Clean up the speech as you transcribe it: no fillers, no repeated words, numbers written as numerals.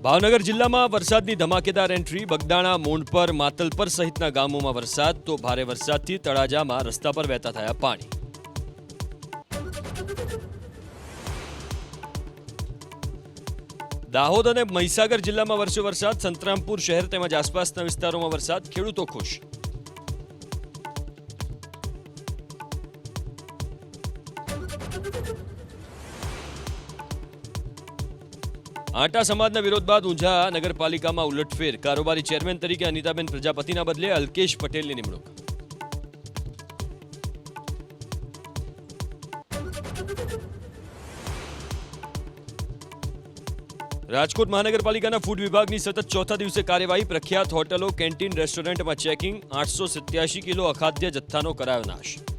ભાવનગર જિલ્લામાં વરસાદની ધમાકેદાર એન્ટ્રી. બગદાણા, મોંઢપર, માતલપર સહિતના ગામોમાં વરસાદ તો ભારે વરસાદથી તળાજામાં રસ્તા પર વહેતા થયા પાણી. દાહોદ અને મહીસાગર જિલ્લામાં વરસ્યો વરસાદ. સંતરામપુર શહેર તેમજ આસપાસના વિસ્તારોમાં વરસાદ. ખેડૂતો ખુશ. આટા સમાજના વિરોધ બાદ ઊંઝા નગરપાલિકામાં ઉલટફેર. કારોબારી ચેરમેન તરીકે અનિતાબેન પ્રજાપતિના બદલે અલ્કેશ પટેલની નિમણૂક. રાજકોટ મહાનગરપાલિકાના ફૂડ વિભાગની સતત ચોથા દિવસે કાર્યવાહી. પ્રખ્યાત હોટલો, કેન્ટીન, રેસ્ટોરન્ટમાં ચેકિંગ. 887 કિલો અખાદ્ય જથ્થાનો કરાયો નાશ.